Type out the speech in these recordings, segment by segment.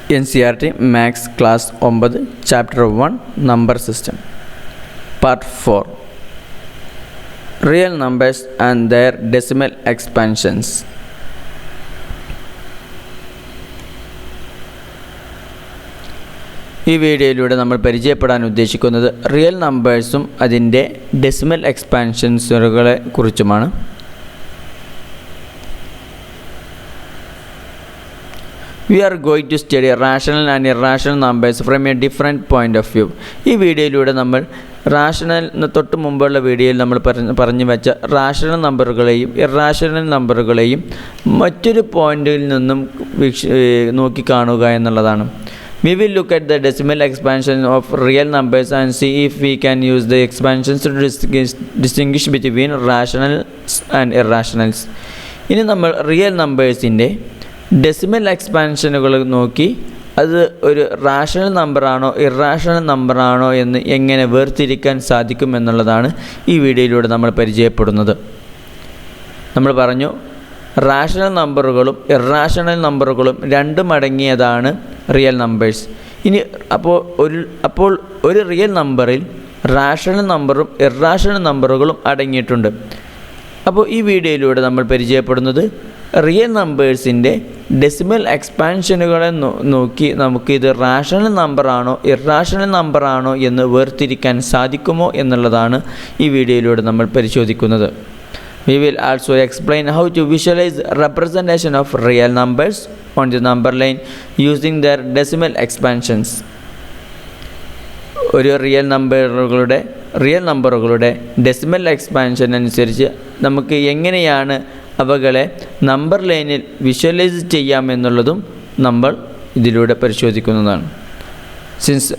Ncert Max Class 9 Chapter 1 Number System Part 4 Real Numbers and Their Decimal Expansions. ഈ വീഡിയോയിലൂടെ നമ്മൾ പരിചയപ്പെടാൻ ഉദ്ദേശിക്കുന്നത് റിയൽ നമ്പേഴ്സും അതിൻ്റെ ഡെസിമൽ എക്സ്പാൻഷൻസുകളെ കുറിച്ചുമാണ്. We are going to study rational and irrational numbers from a different point of view. ഈ വീഡിയോയിലൂടെ നമ്മൾ റാഷണൽ തൊട്ട് മുമ്പുള്ള വീഡിയോയിൽ നമ്മൾ പറഞ്ഞു വെച്ച റാഷണൽ നമ്പറുകളെയും ഇറാഷണൽ നമ്പറുകളെയും മറ്റൊരു പോയിന്റിൽ നിന്നും നോക്കിക്കാണുക എന്നുള്ളതാണ്. We will look at the decimal expansion of real numbers and see if we can use the expansions to distinguish between rationals and irrationals. ഇനി നമ്മൾ റിയൽ നമ്പേഴ്സിൻ്റെ ഡെസിമൽ എക്സ്പാൻഷനുകൾ നോക്കി അത് ഒരു റാഷണൽ നമ്പറാണോ ഇറാഷണൽ നമ്പറാണോ എന്ന് എങ്ങനെ വേർതിരിക്കാൻ സാധിക്കും എന്നുള്ളതാണ് ഈ വീഡിയോയിലൂടെ നമ്മൾ പരിചയപ്പെടുന്നത്. നമ്മൾ പറഞ്ഞു റാഷണൽ നമ്പറുകളും ഇറാഷണൽ നമ്പറുകളും രണ്ടും അടങ്ങിയതാണ് റിയൽ നമ്പേഴ്സ്. ഇനി അപ്പോൾ ഒരു റിയൽ നമ്പറിൽ റാഷണൽ നമ്പറും ഇറാഷണൽ നമ്പറുകളും അടങ്ങിയിട്ടുണ്ട്. അപ്പോൾ ഈ വീഡിയോയിലൂടെ നമ്മൾ പരിചയപ്പെടുന്നത് റിയൽ നമ്പേഴ്സിൻ്റെ ഡെസിമൽ എക്സ്പാൻഷനുകളെ നോക്കി നമുക്കിത് റാഷണൽ നമ്പറാണോ ഇറാഷണൽ നമ്പറാണോ എന്ന് വേർതിരിക്കാൻ സാധിക്കുമോ എന്നുള്ളതാണ് ഈ വീഡിയോയിലൂടെ നമ്മൾ പരിശോധിക്കുന്നത്. We will also explain how to visualize representation of real numbers on the number line using their decimal expansions. ഒരു റിയൽ നമ്പറുകളുടെ ഡെസിമൽ എക്സ്പാൻഷൻ അനുസരിച്ച് നമുക്ക് എങ്ങനെയാണ് അവകളെ നമ്പർ ലൈനിൽ വിഷ്വലൈസ് ചെയ്യാമെന്നുള്ളതും നമ്മൾ ഇതിലൂടെ പരിശോധിക്കുന്നതാണ്. Since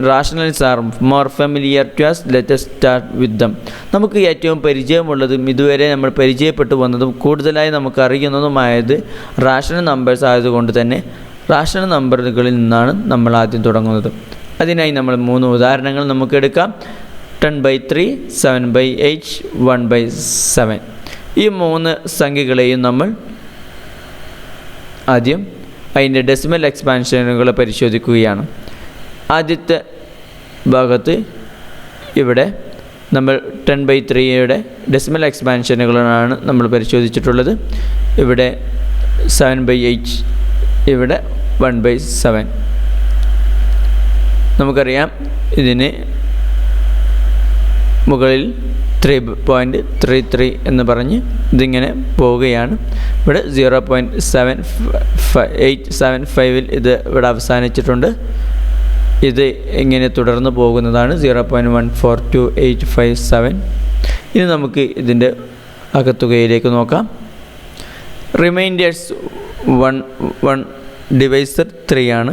rationals are more familiar to us, let us start with them. നമുക്ക് ഏറ്റവും പരിചയമുള്ളതും ഇതുവരെ നമ്മൾ പരിചയപ്പെട്ടു വന്നതും കൂടുതലായി നമുക്ക് അറിയുന്നതുമായത് റാഷണൽ നമ്പേഴ്സ് ആയതുകൊണ്ട് തന്നെ റാഷണൽ നമ്പറുകളിൽ നിന്നാണ് നമ്മൾ ആദ്യം തുടങ്ങുന്നത്. അതിനായി നമ്മൾ 3 ഉദാഹരണങ്ങൾ നമുക്ക് എടുക്കാം. 10/3, 7/8, 1/7. ഈ 3 സംഖ്യകളെയും നമ്മൾ ആദ്യം അതിൻ്റെ ഡെസിമൽ എക്സ്പാൻഷനുകളെ പരിശോധിക്കുകയാണ്. ആദ്യത്തെ ഭാഗത്ത് ഇവിടെ നമ്മൾ 10/3യുടെ ഡെസിമൽ എക്സ്പാൻഷനുകളാണ് നമ്മൾ പരിശോധിച്ചിട്ടുള്ളത്. ഇവിടെ 7/8, ഇവിടെ 1/7. നമുക്കറിയാം ഇതിന് മുകളിൽ 3.33 എന്ന് പറഞ്ഞ് ഇതിങ്ങനെ പോവുകയാണ്. ഇവിടെ 0.7875 ഇത് ഇവിടെ അവസാനിച്ചിട്ടുണ്ട്. ഇത് ഇങ്ങനെ തുടർന്ന് പോകുന്നതാണ് 0.142857. ഇനി നമുക്ക് ഇതിൻ്റെ ആകത്തുകയിലേക്ക് നോക്കാം. റിമൈൻഡേഴ്സ് 1 ഡിവൈസർ 3 ആണ്.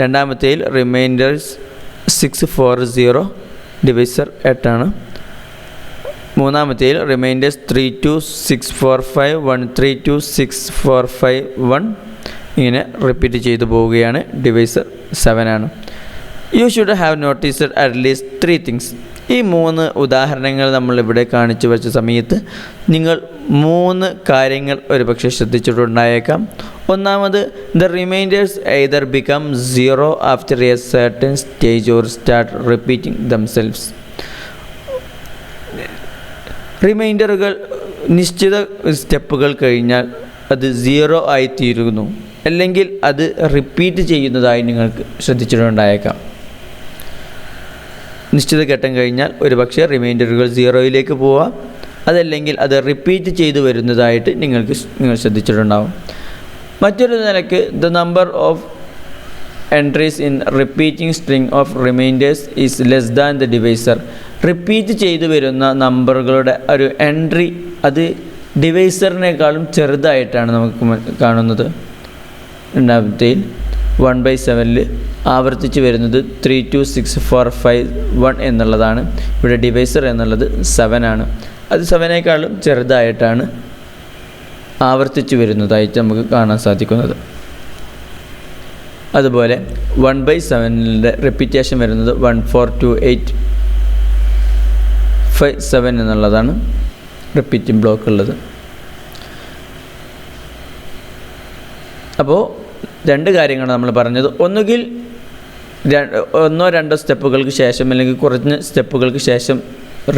രണ്ടാമത്തേൽ റിമൈൻഡേഴ്സ് 640 ഡിവൈസർ 8 ആണ്. മൂന്നാമത്തേൽ റിമൈൻഡേഴ്സ് 32645 1326451 ഇങ്ങനെ റിപ്പീറ്റ് ചെയ്തു പോവുകയാണ്. ഡിവൈസർ 7 ആണ്. You should have noticed at least 3 things. ഈ 3 ഉദാഹരണങ്ങൾ നമ്മളിവിടെ കാണിച്ചു വച്ച സമയത്ത് നിങ്ങൾ 3 കാര്യങ്ങൾ ഒരുപക്ഷെ ശ്രദ്ധിച്ചിട്ടുണ്ടായേക്കാം. ഒന്നാമത്, the reminders either become 0 after a certain stage or start repeating themselves. റിമൈൻഡറുകൾ നിശ്ചിത സ്റ്റെപ്പുകൾ കഴിഞ്ഞാൽ അത് 0 ആയിത്തീരുന്നു, അല്ലെങ്കിൽ അത് റിപ്പീറ്റ് ചെയ്യുന്നതായി നിങ്ങൾക്ക് ശ്രദ്ധിച്ചിട്ടുണ്ടായേക്കാം. നിശ്ചിത ഘട്ടം കഴിഞ്ഞാൽ ഒരുപക്ഷെ റിമൈൻഡറുകൾ 0യിലേക്ക് പോവാം, അതല്ലെങ്കിൽ അത് റിപ്പീറ്റ് ചെയ്തു വരുന്നതായിട്ട് നിങ്ങൾ ശ്രദ്ധിച്ചിട്ടുണ്ടാവും. മറ്റൊരു നിലയ്ക്ക് the number of entries in repeating string of reminders is less than the divisor. Repeat ചെയ്തു വരുന്ന നമ്പറുകളുടെ ഒരു എൻട്രി അത് ഡിവൈസറിനേക്കാളും ചെറുതായിട്ടാണ് നമുക്ക് കാണുന്നത്. രണ്ടാമത്തേൽ 1/7 ആവർത്തിച്ച് വരുന്നത് 32645 എന്നുള്ളതാണ്. ഇവിടെ ഡിവൈസർ എന്നുള്ളത് 7 ആണ്. അത് 7നേക്കാളും ചെറുതായിട്ടാണ് ആവർത്തിച്ച് വരുന്നതായിട്ട് നമുക്ക് കാണാൻ സാധിക്കുന്നത്. അതുപോലെ 1/7ൻ്റെ റിപ്പീറ്റേഷൻ വരുന്നത് 14285 എന്നുള്ളതാണ് റിപ്പീറ്റിംഗ് ബ്ലോക്ക് ഉള്ളത്. അപ്പോൾ രണ്ട് കാര്യങ്ങളാണ് നമ്മൾ പറഞ്ഞത്. ഒന്നുകിൽ ഒന്നോ രണ്ടോ സ്റ്റെപ്പുകൾക്ക് ശേഷം അല്ലെങ്കിൽ കുറഞ്ഞ സ്റ്റെപ്പുകൾക്ക് ശേഷം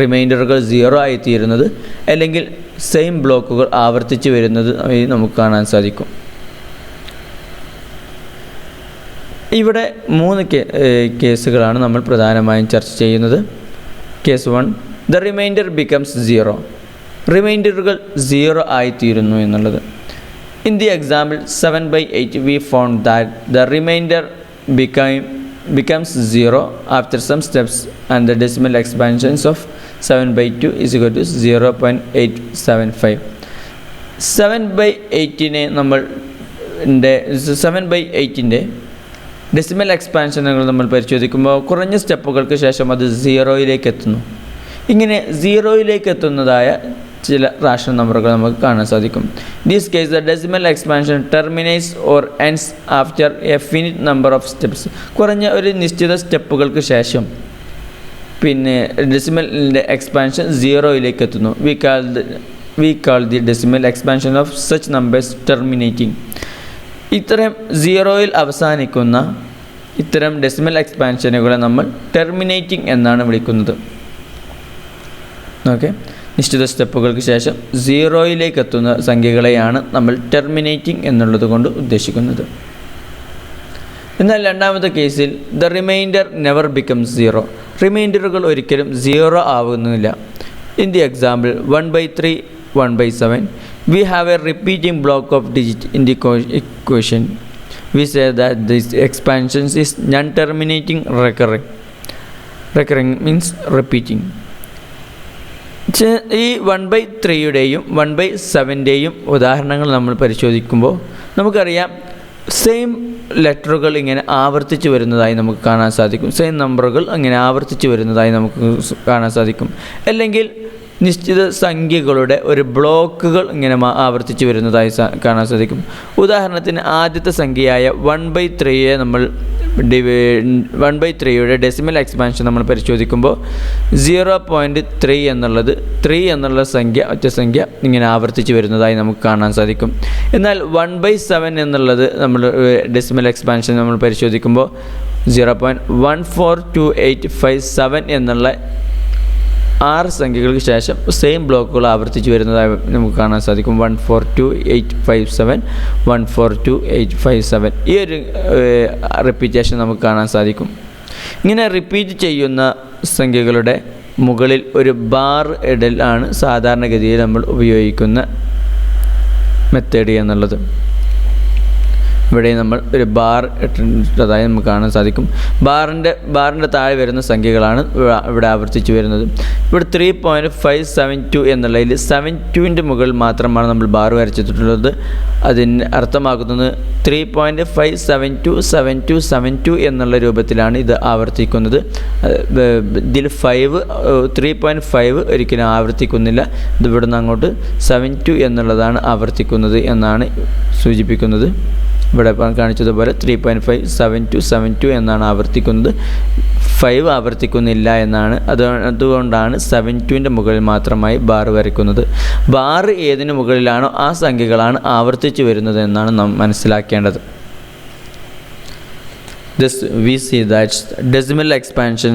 റിമൈൻഡറുകൾ 0 ആയിത്തീരുന്നത്, അല്ലെങ്കിൽ സെയിം ബ്ലോക്കുകൾ ആവർത്തിച്ച് വരുന്നത് നമുക്ക് കാണാൻ സാധിക്കും. ഇവിടെ 3 കേസുകളാണ് നമ്മൾ പ്രധാനമായും ചർച്ച ചെയ്യുന്നത്. Case 1, the reminder becomes 0. റിമൈൻഡറുകൾ 0 ആയിത്തീരുന്നു എന്നുള്ളത്. In the example 7/8 we found that the remainder becomes 0 after some steps and the decimal expansions of 7/2 is equal to 0.875. 7/8ൻ്റെ decimal എക്സ്പാൻഷനുകൾ നമ്മൾ പരിശോധിക്കുമ്പോൾ കുറഞ്ഞ സ്റ്റെപ്പുകൾക്ക് ശേഷം അത് 0യിലേക്ക് എത്തുന്നു. ഇങ്ങനെ 0യിലേക്ക് എത്തുന്നതായ ചില റാഷണൽ നമ്പറുകൾ നമുക്ക് കാണാൻ സാധിക്കും. This case the decimal expansion terminates or ends after A finite number of steps. കുറഞ്ഞ ഒരു നിശ്ചിത സ്റ്റെപ്പുകൾക്ക് ശേഷം പിന്നെ ഡെസിമലിൻ്റെ എക്സ്പാൻഷൻ 0യിലേക്ക് എത്തുന്നു. We call the decimal expansion of such numbers terminating. ഇത്തരം 0യിൽ അവസാനിക്കുന്ന ഇത്തരം ഡെസിമൽ എക്സ്പാൻഷനുകളെ നമ്മൾ ടെർമിനേറ്റിംഗ് എന്നാണ് വിളിക്കുന്നത്. ഓക്കെ, നിശ്ചിത സ്റ്റെപ്പുകൾക്ക് ശേഷം 0യിലേക്ക് എത്തുന്ന സംഖ്യകളെയാണ് നമ്മൾ ടെർമിനേറ്റിംഗ് എന്നുള്ളത് കൊണ്ട് ഉദ്ദേശിക്കുന്നത്. എന്നാൽ രണ്ടാമത്തെ കേസിൽ ദ റിമൈൻഡർ നെവർ ബിക്കംസ് 0. റിമൈൻഡറുകൾ ഒരിക്കലും 0 ആവുന്നില്ല. In the example 1/3, 1/7 we have a repeating block of digit in the equation. We say that this expansion is non-terminating recurring. Recurring means repeating. ഈ 1/3യുടെയും 1/7ൻ്റെയും ഉദാഹരണങ്ങൾ നമ്മൾ പരിശോധിക്കുമ്പോൾ നമുക്കറിയാം സെയിം ലെറ്ററുകൾ ഇങ്ങനെ ആവർത്തിച്ച് വരുന്നതായി നമുക്ക് കാണാൻ സാധിക്കും. സെയിം നമ്പറുകൾ ഇങ്ങനെ ആവർത്തിച്ച് വരുന്നതായി നമുക്ക് കാണാൻ സാധിക്കും. അല്ലെങ്കിൽ നിശ്ചിത സംഖ്യകളുടെ ഒരു ബ്ലോക്കുകൾ ഇങ്ങനെ ആവർത്തിച്ച് വരുന്നതായി കാണാൻ സാധിക്കും. ഉദാഹരണത്തിന് ആദ്യത്തെ സംഖ്യയായ 1/3യെ നമ്മൾ 1/3യുടെ ഡെസിമൽ എക്സ്പാൻഷൻ നമ്മൾ പരിശോധിക്കുമ്പോൾ 0.3 എന്നുള്ളത് 3 എന്നുള്ള സംഖ്യ ഒറ്റ സംഖ്യ ഇങ്ങനെ ആവർത്തിച്ച് വരുന്നതായി നമുക്ക് കാണാൻ സാധിക്കും. എന്നാൽ 1/7 എന്നുള്ളത് നമ്മൾ ഡെസിമൽ എക്സ്പാൻഷൻ നമ്മൾ പരിശോധിക്കുമ്പോൾ 0.142857 എന്നുള്ള 6 സംഖ്യകൾക്ക് ശേഷം സെയിം ബ്ലോക്കുകൾ ആവർത്തിച്ച് വരുന്നതായി നമുക്ക് കാണാൻ സാധിക്കും. 142857, 142857 ഈ ഒരു റിപ്പീറ്റേഷൻ നമുക്ക് കാണാൻ സാധിക്കും. ഇങ്ങനെ റിപ്പീറ്റ് ചെയ്യുന്ന സംഖ്യകളുടെ മുകളിൽ ഒരു ബാർ ഇടലാണ് സാധാരണഗതിയിൽ നമ്മൾ ഉപയോഗിക്കുന്ന മെത്തേഡ് എന്നുള്ളത്. ഇവിടെ നമ്മൾ ഒരു ബാർ ഇട്ടതായി നമുക്ക് കാണാൻ സാധിക്കും. ബാറിൻ്റെ താഴെ വരുന്ന സംഖ്യകളാണ് ഇവിടെ ആവർത്തിച്ച് വരുന്നത്. ഇവിടെ 3.572 എന്നുള്ളതിൽ 72ൻ്റെ മുകളിൽ മാത്രമാണ് നമ്മൾ ബാർ വരച്ചിട്ടുള്ളത്. അതിന് അർത്ഥമാക്കുന്നത് 3.5727272 എന്നുള്ള രൂപത്തിലാണ് ഇത് ആവർത്തിക്കുന്നത്. ഇതിൽ 3.5 ഒരിക്കലും ആവർത്തിക്കുന്നില്ല. ഇതിവിടെ നിന്ന് അങ്ങോട്ട് 72 എന്നുള്ളതാണ് ആവർത്തിക്കുന്നത് എന്നാണ് സൂചിപ്പിക്കുന്നത്. ഇവിടെ കാണിച്ചതുപോലെ 3.57272 എന്നാണ് ആവർത്തിക്കുന്നത്. 5 ആവർത്തിക്കുന്നില്ല എന്നാണ്. അതുകൊണ്ടാണ് 72ൻ്റെ മുകളിൽ മാത്രമായി ബാർ വരയ്ക്കുന്നത്. ബാർ ഏതിന് മുകളിലാണോ ആ സംഖ്യകളാണ് ആവർത്തിച്ച് വരുന്നത് എന്നാണ് നാം മനസ്സിലാക്കേണ്ടത്. Thus we see that decimal expansion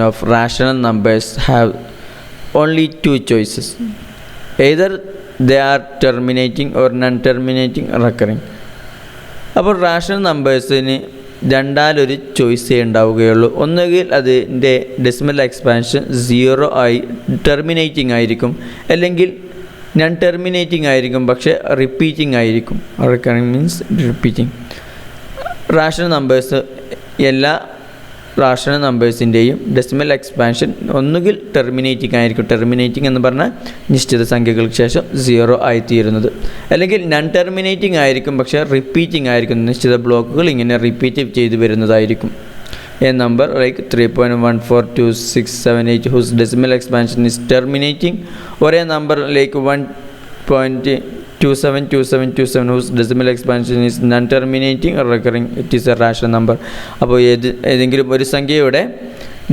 of rational numbers have only 2 choices. Either they are terminating or non-terminating recurring. അപ്പോൾ റാഷണൽ നമ്പേഴ്സിന് രണ്ടാലൊരു ചോയ്സേ ഉണ്ടാവുകയുള്ളൂ. ഒന്നുകിൽ അതിൻ്റെ ഡെസിമൽ എക്സ്പാൻഷൻ 0 ആയി ടെർമിനേറ്റിംഗ് ആയിരിക്കും, അല്ലെങ്കിൽ നോൺ ടെർമിനേറ്റിംഗ് ആയിരിക്കും, പക്ഷേ റിപ്പീറ്റിംഗ് ആയിരിക്കും. Recurring means repeating. Rational numbers എല്ലാ റാഷണൽ നമ്പേഴ്സിൻ്റെയും ഡെസിമൽ എക്സ്പാൻഷൻ ഒന്നുകിൽ ടെർമിനേറ്റിംഗ് ആയിരിക്കും. ടെർമിനേറ്റിംഗ് എന്ന് പറഞ്ഞാൽ നിശ്ചിത സംഖ്യകൾക്ക് ശേഷം 0 ആയിത്തീരുന്നത്, അല്ലെങ്കിൽ നോൺ ടെർമിനേറ്റിംഗ് ആയിരിക്കും, പക്ഷേ റിപ്പീറ്റിംഗ് ആയിരിക്കും. നിശ്ചിത ബ്ലോക്കുകൾ ഇങ്ങനെ റിപ്പീറ്റ് ചെയ്ത് വരുന്നതായിരിക്കും. A number like 3.142678 whose decimal expansion is terminating, or a number like 1.272727 whose decimal expansion is non-terminating or recurring, it is a rational number. അപ്പോൾ ഏതെങ്കിലും ഒരു സംഖ്യയുടെ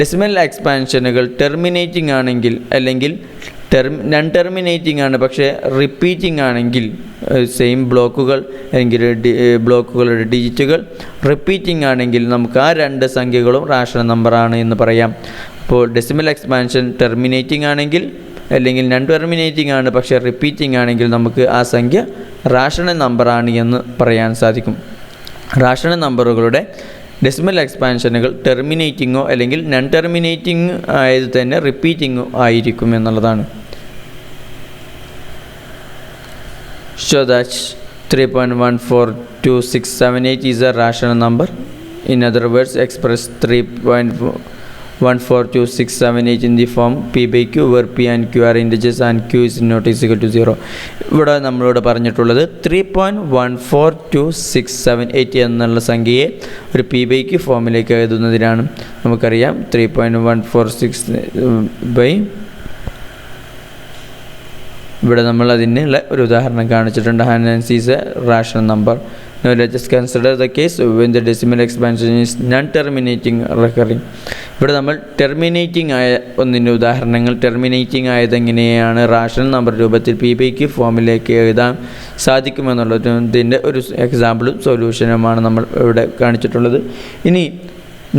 ഡെസിമൽ എക്സ്പാൻഷനുകൾ ടെർമിനേറ്റിംഗ് ആണെങ്കിൽ അല്ലെങ്കിൽ നൺ ടെർമിനേറ്റിംഗ് ആണ്, പക്ഷേ റിപ്പീറ്റിംഗ് ആണെങ്കിൽ സെയിം ബ്ലോക്കുകൾ അല്ലെങ്കിൽ ബ്ലോക്കുകളുടെ ഡിജിറ്റുകൾ റിപ്പീറ്റിംഗ് ആണെങ്കിൽ നമുക്ക് ആ രണ്ട് സംഖ്യകളും റാഷണൽ നമ്പറാണ് എന്ന് പറയാം. അപ്പോൾ ഡെസിമൽ എക്സ്പാൻഷൻ ടെർമിനേറ്റിംഗ് ആണെങ്കിൽ അല്ലെങ്കിൽ നൺ ടെർമിനേറ്റിംഗ് ആണ് പക്ഷേ റിപ്പീറ്റിംഗ് ആണെങ്കിൽ നമുക്ക് ആ സംഖ്യ റാഷണൽ നമ്പറാണ് എന്ന് പറയാൻ സാധിക്കും. റാഷണൽ നമ്പറുകളുടെ ഡെസിമൽ എക്സ്പാൻഷനുകൾ ടെർമിനേറ്റിങ്ങോ അല്ലെങ്കിൽ നൺ ടെർമിനേറ്റിംഗ് ആയത് തന്നെ റിപ്പീറ്റിങ്ങോ ആയിരിക്കും എന്നുള്ളതാണ്. So that 3.142678 is a rational number. In other words, express 3.142678 in the form P by Q where P and Q are integers and Q is not equal to 0. ഇവിടെ നമ്മളോട് പറഞ്ഞിട്ടുള്ളത് 3.142678 എന്നുള്ള സംഖ്യയെ ഒരു P by Q ഫോമിലേക്ക് എഴുതുന്നതിനാണ്. നമുക്കറിയാം 3.146 ഇവിടെ നമ്മൾ അതിനുള്ള ഒരു ഉദാഹരണം കാണിച്ചിട്ടുണ്ട്. Hence is a rational number. Now let us consider the case when the decimal expansion is non-terminating recurring. ഇവിടെ നമ്മൾ ടെർമിനേറ്റിംഗ് ആയ ഒന്നിൻ്റെ ഉദാഹരണങ്ങൾ, ടെർമിനേറ്റിംഗ് ആയതെങ്ങനെയാണ് റാഷണൽ നമ്പർ രൂപത്തിൽ P by Q ഫോമിലേക്ക് എഴുതാൻ സാധിക്കുമെന്നുള്ളതിൻ്റെ ഒരു എക്സാമ്പിളും സൊല്യൂഷനുമാണ് നമ്മൾ ഇവിടെ കാണിച്ചിട്ടുള്ളത്. ഇനി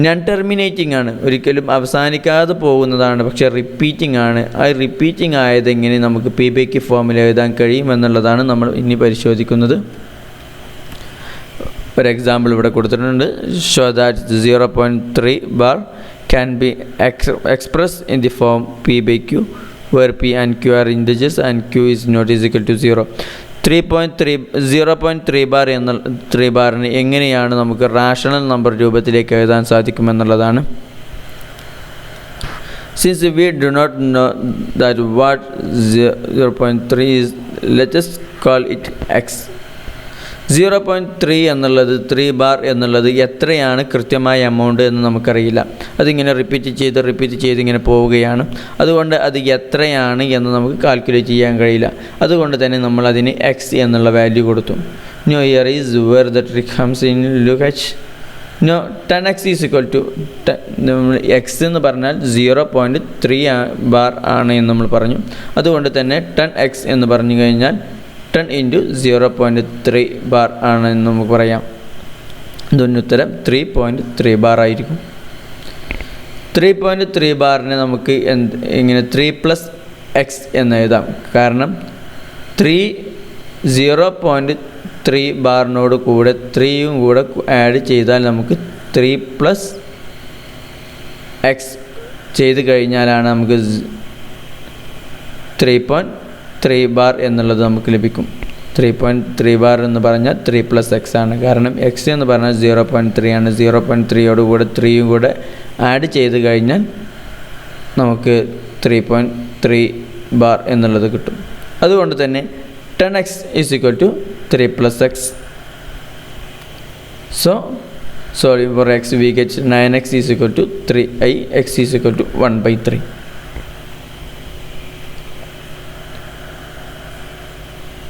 നൺ ടെർമിനേറ്റിംഗ് ആണ്, ഒരിക്കലും അവസാനിക്കാതെ പോകുന്നതാണ്, പക്ഷേ റിപ്പീറ്റിംഗ് ആണ്. ആ റിപ്പീറ്റിംഗ് ആയതെങ്ങനെ നമുക്ക് P by Q ഫോമിൽ എഴുതാൻ കഴിയുമെന്നുള്ളതാണ് നമ്മൾ ഇനി പരിശോധിക്കുന്നത്. ഒരു എക്സാമ്പിൾ ഇവിടെ കൊടുത്തിട്ടുണ്ട്. Show that 0.3 bar can be expressed in the form P by Q where P and Q are integers and Q is not equal to 0. 0.3 bar എന്ന 3 ബാറിന് എങ്ങനെയാണ് നമുക്ക് റാഷണൽ നമ്പർ രൂപത്തിലേക്ക് എഴുതാൻ സാധിക്കുമെന്നുള്ളതാണ്. Since we do not know that what 0.3 is, let us call it x. 0.3 എന്നുള്ളത് 3 bar എന്നുള്ളത് എത്രയാണ് കൃത്യമായ എമൗണ്ട് എന്ന് നമുക്കറിയില്ല. അതിങ്ങനെ റിപ്പീറ്റ് ചെയ്ത് ഇങ്ങനെ പോവുകയാണ്. അതുകൊണ്ട് അത് എത്രയാണ് എന്ന് നമുക്ക് കാൽക്കുലേറ്റ് ചെയ്യാൻ കഴിയില്ല. അതുകൊണ്ട് തന്നെ നമ്മൾ അതിന് x എന്നുള്ള വാല്യൂ കൊടുത്തു. Now here is where the trick comes in. Look at now 10x is equal to x എന്ന് പറഞ്ഞാൽ 0.3 ബാർ ആണ് എന്ന് നമ്മൾ പറഞ്ഞു. അതുകൊണ്ട് തന്നെ 10x എന്ന് പറഞ്ഞു കഴിഞ്ഞാൽ 10 into 0.3 ബാർ ആണെന്ന് നമുക്ക് പറയാം. ഇതിൻ്റെ ഉത്തരം 3.3 ബാർ ആയിരിക്കും. 3.3 ബാറിനെ നമുക്ക് ഇങ്ങനെ 3 + x എന്ന് എഴുതാം. കാരണം 0.3 ബാറിനോട് കൂടെ 3യും കൂടെ ആഡ് ചെയ്താൽ നമുക്ക് 3 + x ചെയ്ത് കഴിഞ്ഞാലാണ് നമുക്ക് 3.3 ബാർ എന്നുള്ളത് നമുക്ക് ലഭിക്കും. 3.3 ബാർ എന്ന് പറഞ്ഞാൽ 3 + x ആണ്. കാരണം x എന്ന് പറഞ്ഞാൽ 0.3 ആണ്. 0.3യോട് കൂടെ 3യും കൂടെ ആഡ് ചെയ്ത് കഴിഞ്ഞാൽ നമുക്ക് 3.3 ബാർ എന്നുള്ളത് കിട്ടും. അതുകൊണ്ട് തന്നെ 10x is equal to 3 + x. So for x we get 9x is equal to 3i, x is equal to 1/3.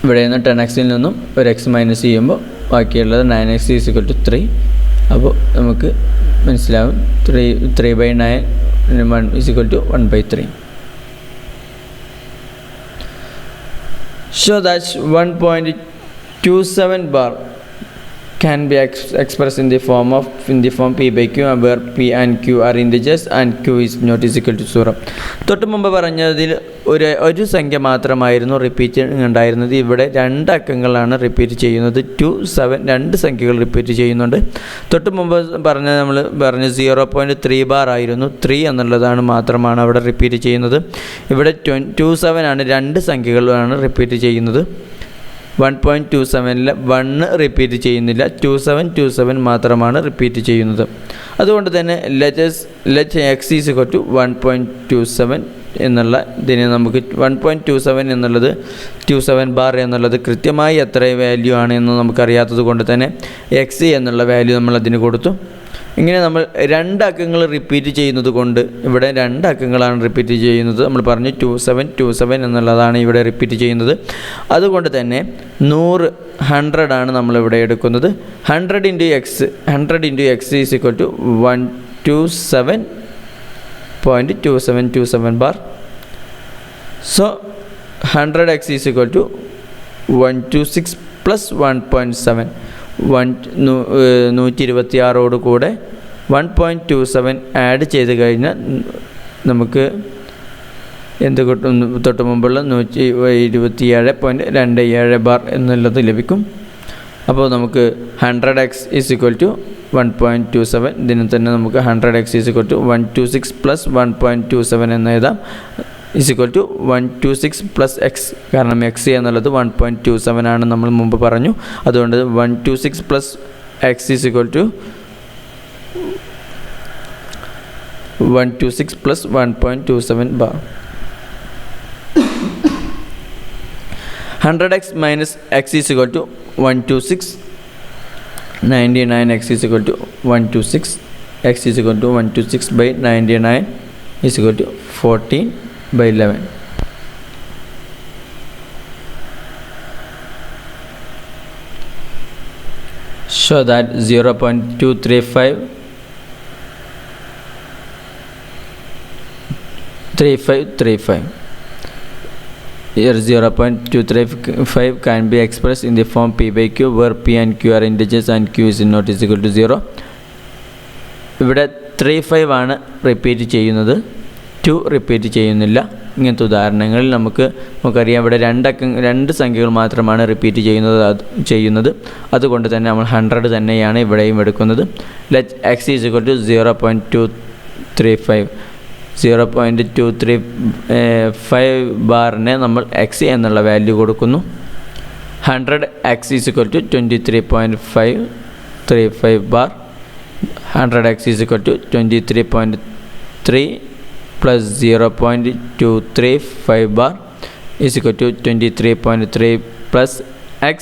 ഇവിടെ നിന്ന് 10xൽ നിന്നും ഒരു x മൈനസ് ചെയ്യുമ്പോൾ ബാക്കിയുള്ളത് 9x is equal to 3. അപ്പോൾ നമുക്ക് മനസ്സിലാവും 3/9 is equal to 1/3. So that 1.27 bar can be expressed in the form P by Q where P and Q are integers and Q is not equal to 0. തൊട്ട് മുമ്പ് പറഞ്ഞതിൽ ഒരു സംഖ്യ മാത്രമായിരുന്നു repeat ഉണ്ടായിരുന്നത്. ഇവിടെ 2 അക്കങ്ങളാണ് റിപ്പീറ്റ് ചെയ്യുന്നത്. 2, 7 2 സംഖ്യകൾ റിപ്പീറ്റ് ചെയ്യുന്നുണ്ട്. തൊട്ട് മുമ്പ് നമ്മൾ പറഞ്ഞ 0.3 ബാർ ആയിരുന്നു. 3 എന്നുള്ളതാണ് മാത്രമാണ് അവിടെ റിപ്പീറ്റ് ചെയ്യുന്നത്. ഇവിടെ 27 ആണ്, 2 സംഖ്യകളാണ് റിപ്പീറ്റ് ചെയ്യുന്നത്. 1.27ൽ 1 റിപ്പീറ്റ് ചെയ്യുന്നില്ല. 27 മാത്രമാണ് റിപ്പീറ്റ് ചെയ്യുന്നത്. അതുകൊണ്ട് തന്നെ let x is equal to 1.27 എന്നുള്ള ഇതിനെ നമുക്ക് 1.27 എന്നുള്ളത് 27 ബാർ എന്നുള്ളത് കൃത്യമായി എത്ര വാല്യൂ ആണ് എന്ന് നമുക്കറിയാത്തത് കൊണ്ട് തന്നെ x എന്നുള്ള വാല്യൂ നമ്മൾ അതിന് കൊടുത്തു. ഇങ്ങനെ നമ്മൾ 2 അക്കങ്ങൾ റിപ്പീറ്റ് ചെയ്യുന്നത് കൊണ്ട് ഇവിടെ 2 അക്കങ്ങളാണ് റിപ്പീറ്റ് ചെയ്യുന്നത്. നമ്മൾ പറഞ്ഞു 27 എന്നുള്ളതാണ് ഇവിടെ റിപ്പീറ്റ് ചെയ്യുന്നത്. അതുകൊണ്ട് തന്നെ 100 ആണ് നമ്മളിവിടെ എടുക്കുന്നത്. 100 into x is equal to 127.2727 bar. So 100x is equal to 126 plus 1.7. 126 കൂടെ 1.27 ആഡ് ചെയ്ത് കഴിഞ്ഞാൽ നമുക്ക് എന്ത് കിട്ടും? തൊട്ട് മുമ്പുള്ള 127.27 ബാർ എന്നുള്ളത് ലഭിക്കും. അപ്പോൾ നമുക്ക് 100x is equal to 1.27. ഇതിന് തന്നെ നമുക്ക് 100x is equal to 126 plus 1.27 എന്ന് എഴുതാം. is equal to 126 plus x. കാരണം x എന്നുള്ളത് 1.27 ആണ് നമ്മൾ മുമ്പ് പറഞ്ഞു. അതുകൊണ്ട് 126 plus x is equal to 126 plus 1.27 bar. 100x minus x is equal to 126. 99x is equal to 126. x is equal to 126 by 99 is equal to 14 by 11. Show that 0.235 Here 0.235 can be expressed in the form p by q, where p and q are integers and q is not is equal to 0. ഇവിടെ 35 ആണ് repeat ചെയ്യുന്നത്, 2 repeat ചെയ്യുന്നില്ല. ഇങ്ങനത്തെ ഉദാഹരണങ്ങളിൽ നമുക്കറിയാം ഇവിടെ രണ്ട് സംഖ്യകൾ മാത്രമാണ് റിപ്പീറ്റ് ചെയ്യുന്നത്. അതുകൊണ്ട് തന്നെ നമ്മൾ 100 തന്നെയാണ് ഇവിടെയും എടുക്കുന്നത്. Let x is equal to 0.235. 0.235 ബാറിനെ നമ്മൾ x എന്നുള്ള വാല്യൂ കൊടുക്കുന്നു. 100x is equal to 23.535 bar. 100x is equal to 23.3 plus 0.235 bar is equal to 23.3 plus x.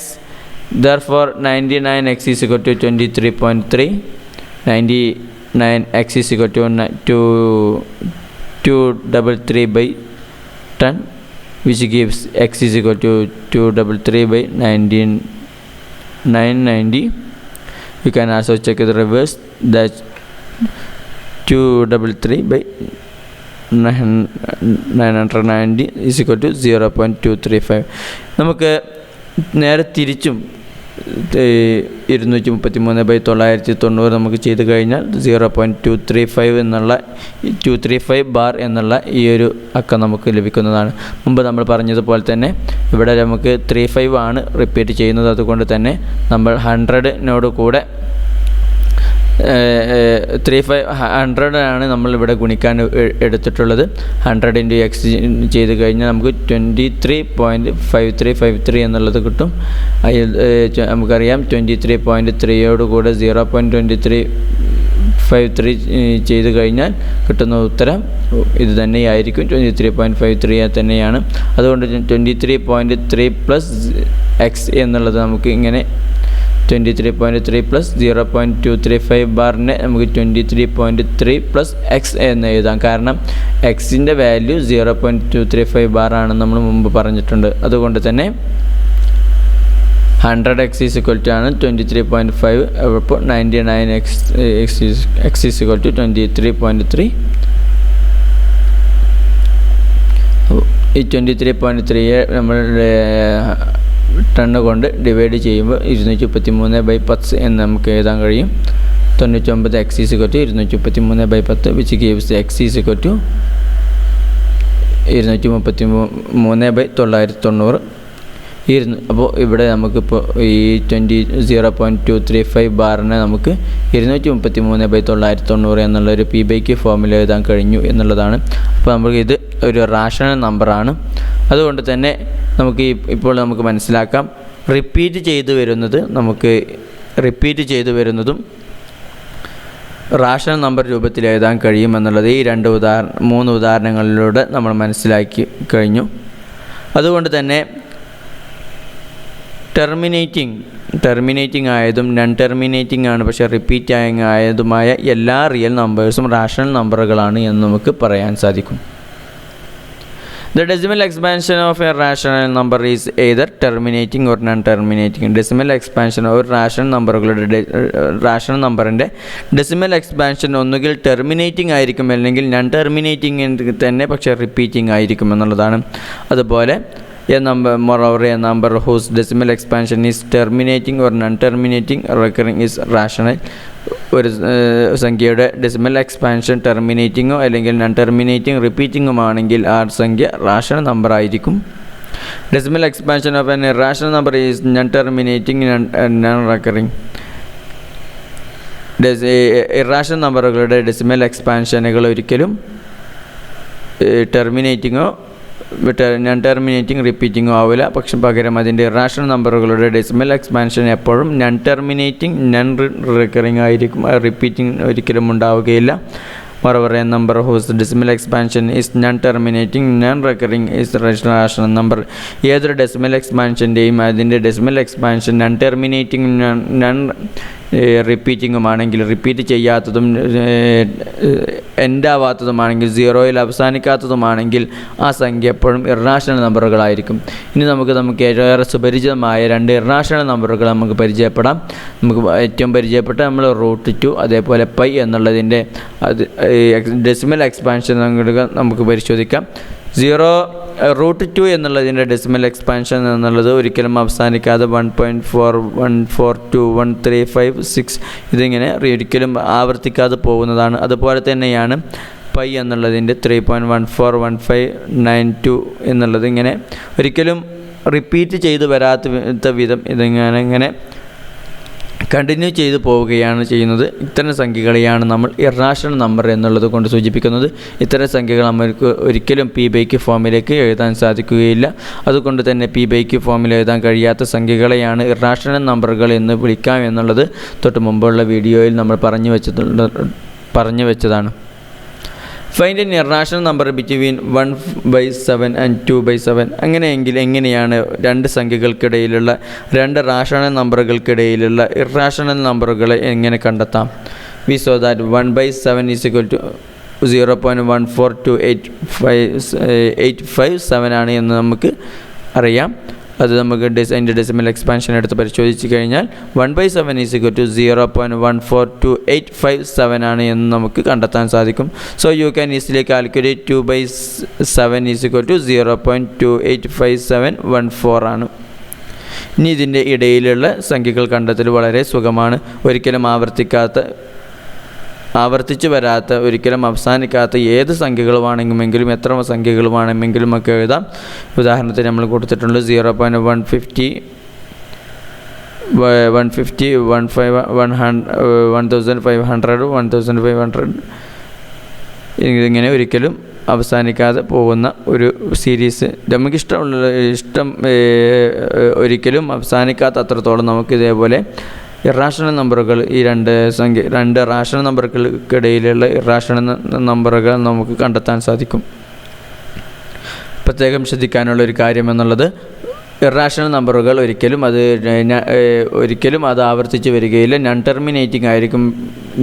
Therefore 99x is equal to 23.3. 99x is equal to 233 by 10, which gives x is equal to 233 by 990. You can also check the reverse, that 233 by 990 is equal to 0.235. നമുക്ക് നേരെ തിരിച്ചും 233/990 നമുക്ക് ചെയ്ത് കഴിഞ്ഞാൽ 235 bar എന്നുള്ള ഈ ഒരു അക്കം നമുക്ക് ലഭിക്കുന്നതാണ്. മുമ്പ് നമ്മൾ പറഞ്ഞതുപോലെ തന്നെ ഇവിടെ നമുക്ക് 35 ആണ് റിപ്പീറ്റ് ചെയ്യുന്നത്. അതുകൊണ്ട് തന്നെ നമ്മൾ 100 കൂടെ 100 ആണ് നമ്മളിവിടെ ഗുണിക്കാൻ എടുത്തിട്ടുള്ളത്. 100 × x ചെയ്ത് കഴിഞ്ഞാൽ നമുക്ക് 23.5353 എന്നുള്ളത് കിട്ടും. നമുക്കറിയാം 23.3 കൂടെ 0.2353 ചെയ്ത് കഴിഞ്ഞാൽ കിട്ടുന്ന ഉത്തരം ഇത് തന്നെയായിരിക്കും, 23.53 തന്നെയാണ്. അതുകൊണ്ട് 23.3 പ്ലസ് x എന്നുള്ളത് നമുക്ക് ഇങ്ങനെ 23.3 പ്ലസ് 0.235 ബാറിനെ നമുക്ക് 23.3 പ്ലസ് എക്സ് എന്ന് എഴുതാം. കാരണം എക്സിൻ്റെ വാല്യൂ 0.235 ബാറാണെന്ന് നമ്മൾ മുമ്പ് പറഞ്ഞിട്ടുണ്ട്. അതുകൊണ്ട് തന്നെ 100x is equal to ആണ് 23.5. അപ്പോൾ 99x is equal to 23.3. ഈ 23.3 നമ്മൾ 10 കൊണ്ട് ഡിവൈഡ് ചെയ്യുമ്പോൾ 233/10 എന്ന് നമുക്ക് എഴുതാൻ കഴിയും. 99x is equal to 233/10, which gives x is equal to 233/990. അപ്പോൾ ഇവിടെ നമുക്കിപ്പോൾ ഈ 0.235 ബാറിനെ നമുക്ക് 233/990 എന്നുള്ളൊരു p/q ഫോമിൽ എഴുതാൻ കഴിഞ്ഞു എന്നുള്ളതാണ്. അപ്പോൾ നമുക്ക് ഇത് ഒരു റാഷണൽ നമ്പറാണ്. അതുകൊണ്ട് തന്നെ നമുക്ക് ഇപ്പോൾ നമുക്ക് മനസ്സിലാക്കാം റിപ്പീറ്റ് ചെയ്തു വരുന്നതും റാഷണൽ നമ്പർ രൂപത്തിൽ എഴുതാൻ കഴിയുമെന്നുള്ളത് ഈ 3 ഉദാഹരണങ്ങളിലൂടെ നമ്മൾ മനസ്സിലാക്കി കഴിഞ്ഞു. അതുകൊണ്ട് തന്നെ ടെർമിനേറ്റിംഗ് ആയതും നോൺ ടെർമിനേറ്റിംഗ് ആണ് പക്ഷേ റിപ്പീറ്റ് ആയതുമായ എല്ലാ റിയൽ നമ്പേഴ്സും റാഷണൽ നമ്പറുകളാണ് എന്ന് നമുക്ക് പറയാൻ സാധിക്കും. The decimal expansion of a rational number is either terminating or non-terminating. Decimal expansion or rational numberന്റെ decimal expansion ഒന്നുകിൽ terminating ആയിരിക്കും അല്ലെങ്കിൽ non-terminating തന്നെ പക്ഷേ repeating ആയിരിക്കും എന്നുള്ളതാണ്. അതുപോലെ moreover a number whose decimal expansion is terminating or non-terminating recurring is rational. ഒരു സംഖ്യയുടെ ഡെസിമൽ എക്സ്പാൻഷൻ ടെർമിനേറ്റിങ്ങോ അല്ലെങ്കിൽ നോൺ ടെർമിനേറ്റിംഗ് റിപ്പീറ്റിങ്ങും ആണെങ്കിൽ ആ സംഖ്യ റാഷണൽ നമ്പർ ആയിരിക്കും. Decimal expansion of N irrational number is known terminating non recurring. Irrational നമ്പറുകളുടെ decimal എക്സ്പാൻഷനുകൾ ഒരിക്കലും ടെർമിനേറ്റിങ്ങോ non terminating റിപ്പീറ്റിങ്ങോ ആവില്ല. പക്ഷെ പകരം അതിൻ്റെ ഇറാഷണൽ നമ്പറുകളുടെ ഡെസിമൽ എക്സ്പാൻഷൻ എപ്പോഴും നോൺ ടെർമിനേറ്റിംഗ് നോൺ റിക്കറിംഗ് ആയിരിക്കും. റിപ്പീറ്റിംഗ് ഒരിക്കലും ഉണ്ടാവുകയില്ല. Moreover, a number whose decimal expansion is non-terminating, non-recurring is rational number. ഏതൊരു ഡെസിമൽ എക്സ്പാൻഷൻ്റെയും അതിൻ്റെ decimal expansion non terminating non റിപ്പീറ്റിങ്ങുമാണെങ്കിൽ, റിപ്പീറ്റ് ചെയ്യാത്തതും എൻഡാവാത്തതുമാണെങ്കിൽ, സീറോയിൽ അവസാനിക്കാത്തതുമാണെങ്കിൽ ആ സംഖ്യ എപ്പോഴും ഇറാഷണൽ നമ്പറുകളായിരിക്കും. ഇനി നമുക്ക് ഏറെ സുപരിചിതമായ രണ്ട് ഇറാഷണൽ നമ്പറുകൾ നമുക്ക് പരിചയപ്പെടാം. നമുക്ക് ഏറ്റവും പരിചയപ്പെട്ട നമ്മൾ √2 അതേപോലെ പൈ എന്നുള്ളതിൻ്റെ ഡെസിമൽ എക്സ്പാൻഷൻ നമുക്ക് പരിശോധിക്കാം. √2 എന്നുള്ളതിൻ്റെ ഡെസിമൽ എക്സ്പാൻഷൻ എന്നുള്ളത് ഒരിക്കലും അവസാനിക്കാതെ 1.41421356 ഇതിങ്ങനെ ഒരിക്കലും ആവർത്തിക്കാതെ പോകുന്നതാണ്. അതുപോലെ തന്നെയാണ് പൈ എന്നുള്ളതിൻ്റെ 3.141592 എന്നുള്ളത് ഇങ്ങനെ ഒരിക്കലും റിപ്പീറ്റ് ചെയ്ത് വരാത്ത വിധം ഇതിങ്ങനെ കണ്ടിന്യൂ ചെയ്തു പോവുകയാണ് ചെയ്യുന്നത്. ഇത്തരം സംഖ്യകളെയാണ് നമ്മൾ ഇറാഷണൽ നമ്പർ എന്നുള്ളത് കൊണ്ട് സൂചിപ്പിക്കുന്നത്. ഇത്തരം സംഖ്യകൾ നമുക്ക് ഒരിക്കലും p/q ഫോമിലേക്ക് എഴുതാൻ സാധിക്കുകയില്ല. അതുകൊണ്ട് തന്നെ p/q ഫോമിൽ എഴുതാൻ കഴിയാത്ത സംഖ്യകളെയാണ് ഇറാഷണൽ നമ്പറുകൾ എന്ന് വിളിക്കാം എന്നുള്ളത് തൊട്ട് മുമ്പുള്ള വീഡിയോയിൽ നമ്മൾ പറഞ്ഞു വെച്ചതാണ്. Find N irrational number between 1/7 and 2/7. അങ്ങനെയെങ്കിൽ എങ്ങനെയാണ് രണ്ട് സംഖ്യകൾക്കിടയിലുള്ള രണ്ട് റാഷണൽ നമ്പറുകൾക്കിടയിലുള്ള ഇറാഷണൽ നമ്പറുകളെ എങ്ങനെ കണ്ടെത്താം? We saw that 1/7 is equal to 0.142857 ആണ് എന്ന് നമുക്ക് അറിയാം. അത് നമുക്ക് അതിൻ്റെ ഡെസിമൽ എക്സ്പാൻഷൻ എടുത്ത് പരിശോധിച്ച് കഴിഞ്ഞാൽ 1/7 is equal to 0.142857 ആണ് എന്ന് നമുക്ക് കണ്ടെത്താൻ സാധിക്കും. So you can easily calculate 2/7 is equal to 0.285714 ആണ്. ഇനി ഇതിൻ്റെ ഇടയിലുള്ള സംഖ്യകൾ കണ്ടെത്തൽ വളരെ സുഖമാണ്. ഒരിക്കലും ആവർത്തിച്ച് വരാത്ത ഒരിക്കലും അവസാനിക്കാത്ത ഏത് സംഖ്യകളുമാണെങ്കിലും എത്ര സംഖ്യകളുമാണെങ്കിലും ഒക്കെ എഴുതാം. ഉദാഹരണത്തിന് നമ്മൾ കൊടുത്തിട്ടുണ്ട് 0.150 150 1500 1500 ഇങ്ങനെ ഒരിക്കലും അവസാനിക്കാതെ പോകുന്ന ഒരു സീരീസ് ഒരിക്കലും അവസാനിക്കാത്ത അത്രത്തോളം നമുക്ക് ഇതേപോലെ ഇറാഷണൽ നമ്പറുകൾ ഈ രണ്ട് റാഷണൽ നമ്പറുകൾക്കിടയിലുള്ള ഇറാഷണൽ നമ്പറുകൾ നമുക്ക് കണ്ടെത്താൻ സാധിക്കും. പ്രത്യേകം ശ്രദ്ധിക്കാനുള്ളൊരു കാര്യം എന്നുള്ളത് ഇറാഷണൽ നമ്പറുകൾ ഒരിക്കലും അത് ആവർത്തിച്ച് വരികയില്ല. നോൺ ടെർമിനേറ്റിംഗ് ആയിരിക്കും,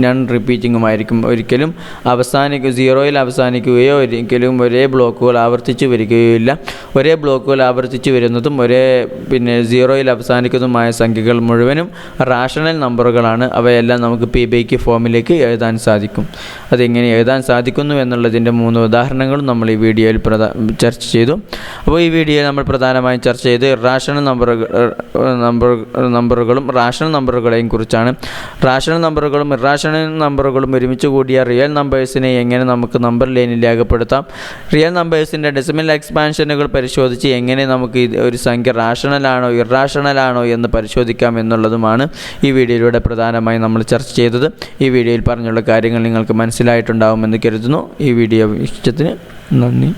നോൺ റിപ്പീറ്റിങ്ങുമായിരിക്കും. ഒരിക്കലും സീറോയിൽ അവസാനിക്കുകയോ ഒരിക്കലും ഒരേ ബ്ലോക്കുകൾ ആവർത്തിച്ച് വരികയില്ല. ഒരേ ബ്ലോക്കുകൾ ആവർത്തിച്ച് വരുന്നതും സീറോയിൽ അവസാനിക്കുന്നതുമായ സംഖ്യകൾ മുഴുവനും റാഷണൽ നമ്പറുകളാണ്. അവയെല്ലാം നമുക്ക് p/q ഫോമിലേക്ക് എഴുതാൻ സാധിക്കും. അതെങ്ങനെ എഴുതാൻ സാധിക്കുന്നു എന്നുള്ളതിൻ്റെ 3 ഉദാഹരണങ്ങളും നമ്മൾ ഈ വീഡിയോയിൽ ചർച്ച ചെയ്തു. അപ്പോൾ ഈ വീഡിയോയിൽ നമ്മൾ പ്രധാനമായും ചർച്ച ചെയ്ത് റാഷണൽ നമ്പറുകളും റാഷണൽ നമ്പറുകളെയും കുറിച്ചാണ്. റാഷണൽ നമ്പറുകളും ഇറാഷണൽ നമ്പറുകളും ഒരുമിച്ച് കൂടിയ റിയൽ നമ്പേഴ്സിനെ എങ്ങനെ നമുക്ക് നമ്പർ ലൈനിൽ രേഖപ്പെടുത്താം, റിയൽ നമ്പേഴ്സിൻ്റെ ഡെസിമൽ എക്സ്പാൻഷനുകൾ പരിശോധിച്ച് എങ്ങനെ നമുക്ക് ഒരു സംഖ്യ റാഷണലാണോ ഇറാഷണലാണോ എന്ന് പരിശോധിക്കാം എന്നുള്ളതുമാണ് ഈ വീഡിയോയിലൂടെ പ്രധാനമായും നമ്മൾ ചർച്ച ചെയ്തത്. ഈ വീഡിയോയിൽ പറഞ്ഞുള്ള കാര്യങ്ങൾ നിങ്ങൾക്ക് മനസ്സിലായിട്ടുണ്ടാകുമെന്ന് കരുതുന്നു. ഈ വീഡിയോ വീക്ഷണത്തിന് നന്ദി.